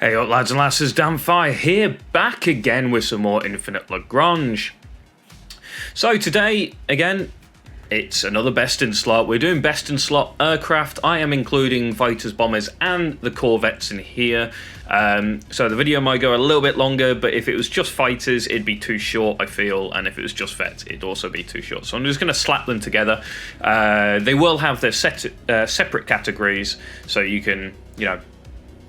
Hey up lads and lasses, Damphyre here, back again with some more Infinite Lagrange. So today, again, it's another best in slot. We're doing best in slot aircraft. I am including fighters, bombers and the corvettes in here. So the video might go a little bit longer, but if it was just fighters, it'd be too short, I feel. And if it was just vets, it'd also be too short. So I'm just going to slap them together. They will have their separate categories, so you can,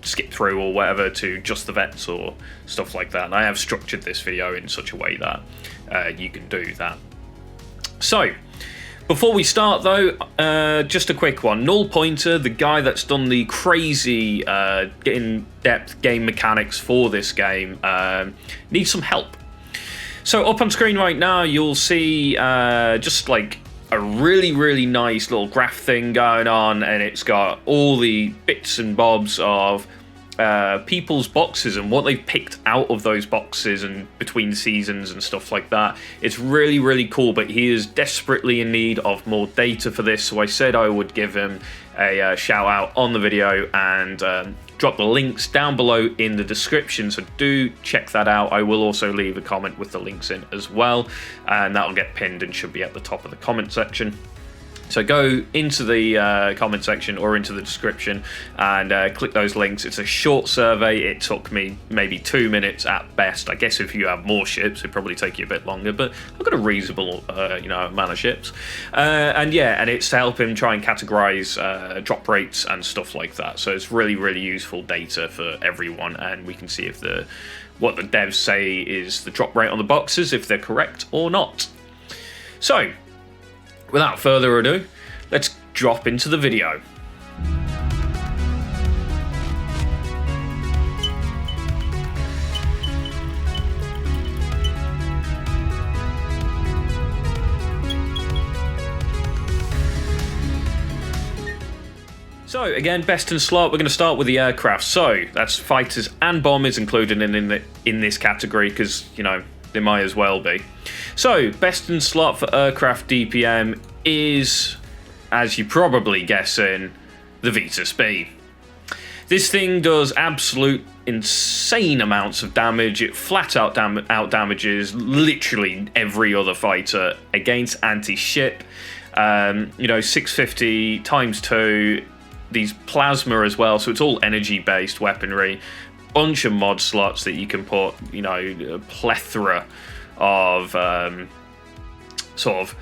skip through or whatever to just the vets or stuff like that. And I have structured this video in such a way that you can do that. So before we start though, just a quick one. Null Pointer, the guy that's done the crazy in-depth game mechanics for this game, needs some help. So up on screen right now you'll see just like a really nice little graph thing going on, and it's got all the bits and bobs of people's boxes and what they've picked out of those boxes and between seasons and stuff like that. It's really cool, but he is desperately in need of more data for this, so I said I would give him a shout out on the video and drop the links down below in the description, so do check that out. I will also leave a comment with the links in as well, and that'll get pinned and should be at the top of the comment section. So go into the comment section or into the description and click those links. It's a short survey. It took me maybe 2 minutes at best. I guess if you have more ships, it'd probably take you a bit longer, but I've got a reasonable amount of ships. And it's to help him try and categorize drop rates and stuff like that. So it's really useful data for everyone, and we can see if what the devs say is the drop rate on the boxes, if they're correct or not. So without further ado, let's drop into the video. So again, best in slot, we're going to start with the aircraft. So that's fighters and bombers included in this category, because they might as well be. So best in slot for aircraft DPM is, as you're probably guessing, the Vitus B. This thing does absolute insane amounts of damage. It flat out damages literally every other fighter against anti-ship. 650 times 2, these plasma as well, so it's all energy based weaponry. Bunch of mod slots that you can put, a plethora of sort of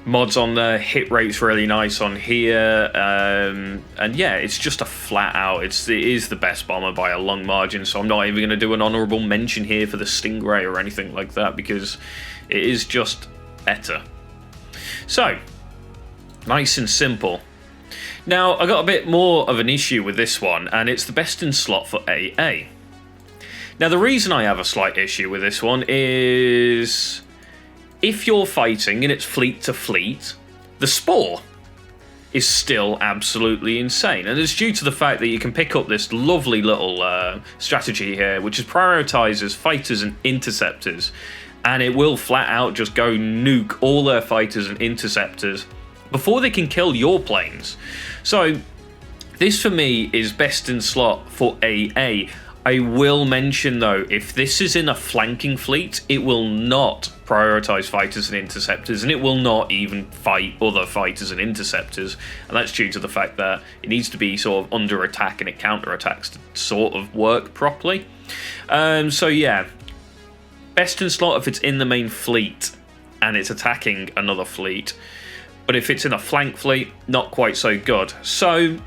mods on there. Hit rate's really nice on here, and yeah, it's just a flat out. It is the best bomber by a long margin. So I'm not even going to do an honourable mention here for the Stingray or anything like that, because it is just better. So nice and simple. Now I got a bit more of an issue with this one, and it's the best in slot for AA. Now, the reason I have a slight issue with this one is if you're fighting and it's fleet to fleet, the Spore is still absolutely insane. And it's due to the fact that you can pick up this lovely little strategy here, which is prioritizes fighters and interceptors. And it will flat out just go nuke all their fighters and interceptors before they can kill your planes. So this for me is best in slot for AA. I will mention though, if this is in a flanking fleet, it will not prioritize fighters and interceptors, and it will not even fight other fighters and interceptors, and that's due to the fact that it needs to be sort of under attack and it counter-attacks to sort of work properly. So yeah, best in slot if it's in the main fleet and it's attacking another fleet, but if it's in a flank fleet, not quite so good. So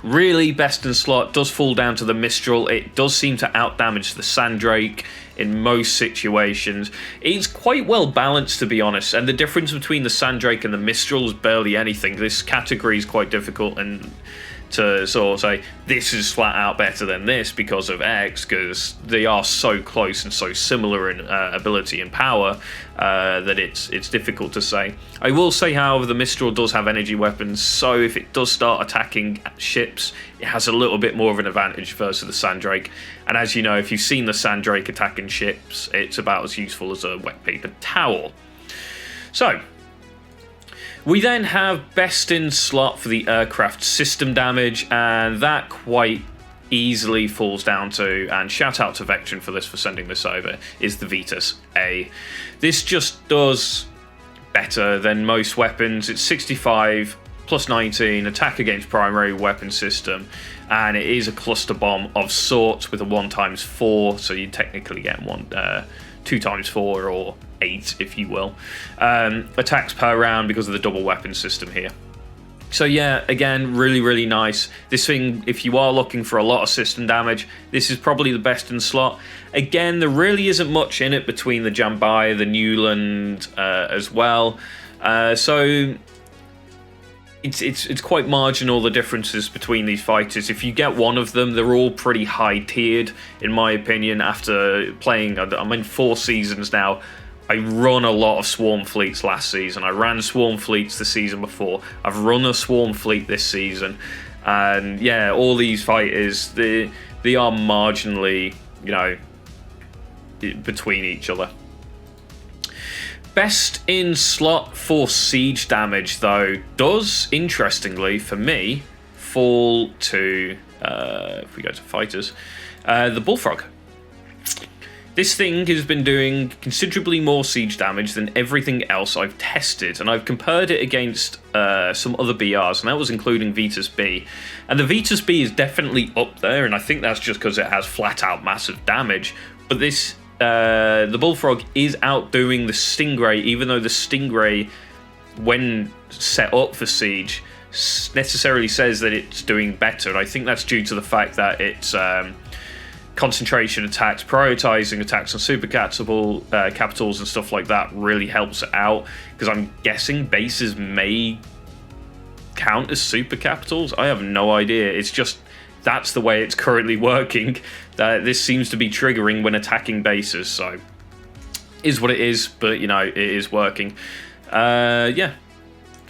really, best in slot does fall down to the Mistral. It does seem to outdamage the Sandrake in most situations. It's quite well balanced, to be honest, and the difference between the Sandrake and the Mistral is barely anything. This category is quite difficult and to sort of say this is flat out better than this because of X, because they are so close and so similar in ability and power that it's difficult to say. I will say, however, the Mistral does have energy weapons, so if it does start attacking ships, it has a little bit more of an advantage versus the Sandrake. And as you know, if you've seen the Sandrake attacking ships, it's about as useful as a wet paper towel. So we then have best in slot for the aircraft system damage, and that quite easily falls down to, and shout out to Vectron for this, for sending this over, is the Vetus A. This just does better than most weapons. It's 65 plus 19 attack against primary weapon system, and it is a cluster bomb of sorts with a 1x4, so you technically get 2x4 or 8, if you will. Attacks per round because of the double weapon system here. So yeah, again, really, really nice. This thing, if you are looking for a lot of system damage, this is probably the best in slot. Again, there really isn't much in it between the Damphyre, the Null, as well. So it's quite marginal, the differences between these fighters. If you get one of them, they're all pretty high tiered, in my opinion. After playing, I'm in 4 seasons now. I run a lot of Swarm Fleets last season. I ran Swarm Fleets the season before. I've run a Swarm Fleet this season. And yeah, all these fighters, they are marginally, you know, between each other. Best in slot for siege damage, though, does, interestingly, for me, fall to, if we go to fighters, the Bullfrog. This thing has been doing considerably more siege damage than everything else I've tested, and I've compared it against some other BRs, and that was including Vetus B. And the Vetus B is definitely up there, and I think that's just because it has flat-out massive damage. But this, the Bullfrog is outdoing the Stingray, even though the Stingray, when set up for siege, necessarily says that it's doing better. And I think that's due to the fact that it's concentration attacks, prioritizing attacks on super capitals and stuff like that really helps it out, because I'm guessing bases may count as super capitals. I have no idea. It's just that's the way it's currently working. This seems to be triggering when attacking bases, so is what it is, but you know, it is working. Yeah.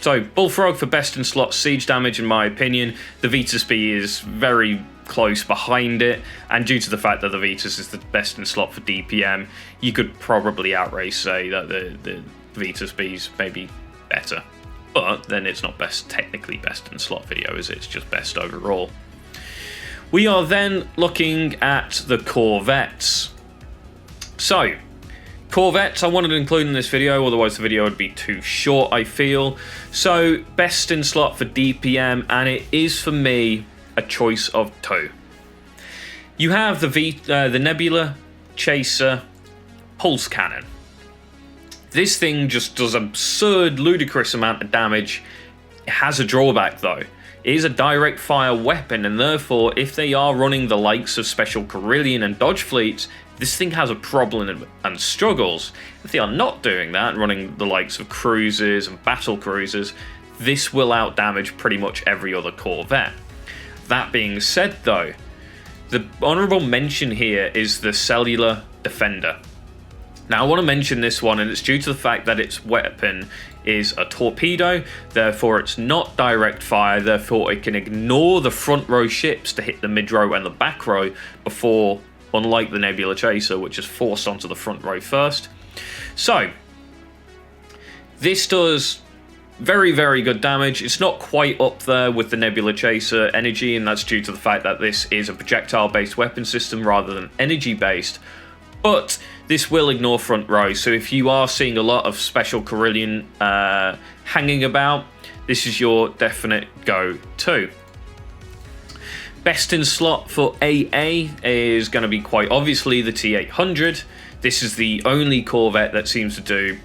So Bullfrog for best in slot siege damage, in my opinion. The Vetus B is very close behind it, and due to the fact that the Vetus is the best in slot for DPM, you could probably outright say that the Vetus B's maybe better. But then it's not technically best in slot video, is it? It's just best overall. We are then looking at the Corvettes. So, Corvettes I wanted to include in this video, otherwise the video would be too short, I feel. So, best in slot for DPM, and it is for me a choice of 2. You have the Nebula Chaser Pulse Cannon. This thing just does absurd, ludicrous amount of damage. It has a drawback though. It is a direct fire weapon, and therefore, if they are running the likes of Special Carillion and Dodge Fleets, this thing has a problem and struggles. If they are not doing that and running the likes of cruisers and battle cruisers, this will outdamage pretty much every other Corvette. That being said though, the honourable mention here is the Cellular Defender. Now I want to mention this one, and it's due to the fact that its weapon is a torpedo, therefore it's not direct fire, therefore it can ignore the front row ships to hit the mid row and the back row before, unlike the Nebula Chaser, which is forced onto the front row first. So, this does very, very good damage. It's not quite up there with the Nebula Chaser energy, and that's due to the fact that this is a projectile-based weapon system rather than energy-based. But this will ignore front row, so if you are seeing a lot of Special Carillion hanging about, this is your definite go-to. Best in slot for AA is going to be quite obviously the T800. This is the only Corvette that seems to do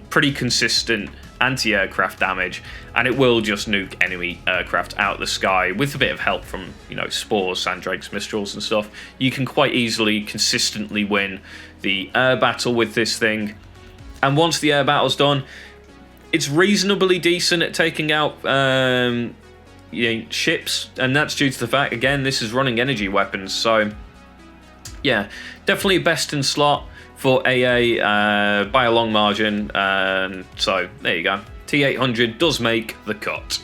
pretty consistent anti-aircraft damage, and it will just nuke enemy aircraft out of the sky with a bit of help from, you know, Spores, Sandrakes, Mistrals and stuff. You can quite easily consistently win the air battle with this thing, and once the air battle's done, it's reasonably decent at taking out you know, ships, and that's due to the fact, again, this is running energy weapons. So yeah, definitely best in slot for AA by a long margin. So there you go. T800 does make the cut.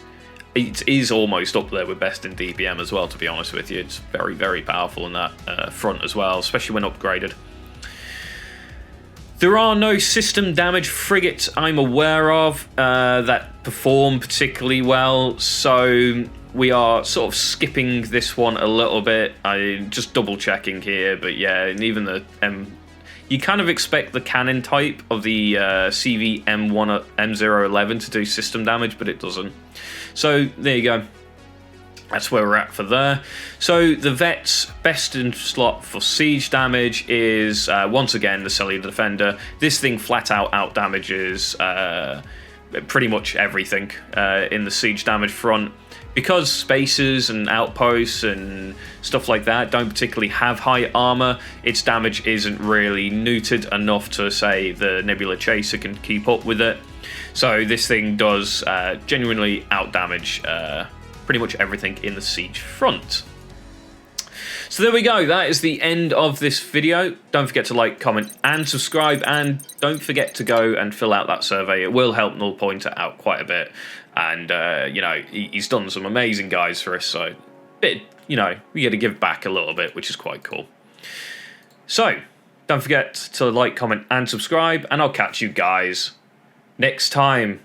It is almost up there with best in DPM as well, to be honest with you. It's very, very powerful in that front as well, especially when upgraded. There are no system damage frigates I'm aware of that perform particularly well, so we are sort of skipping this one a little bit. I'm just double checking here, but yeah, and even the you kind of expect the cannon type of the CV M011 to do system damage, but it doesn't. So there you go. That's where we're at for there. So the vet's best in slot for siege damage is, once again, the Cellular Defender. This thing flat out damages pretty much everything in the siege damage front. Because spaces and outposts and stuff like that don't particularly have high armor, its damage isn't really neutered enough to say the Nebula Chaser can keep up with it. So this thing does genuinely outdamage pretty much everything in the siege front. So there we go, that is the end of this video. Don't forget to like, comment and subscribe, and don't forget to go and fill out that survey. It will help Null Pointer out quite a bit. And, you know, he's done some amazing guys for us, so, you know, we got to give back a little bit, which is quite cool. So, don't forget to like, comment and subscribe, and I'll catch you guys next time.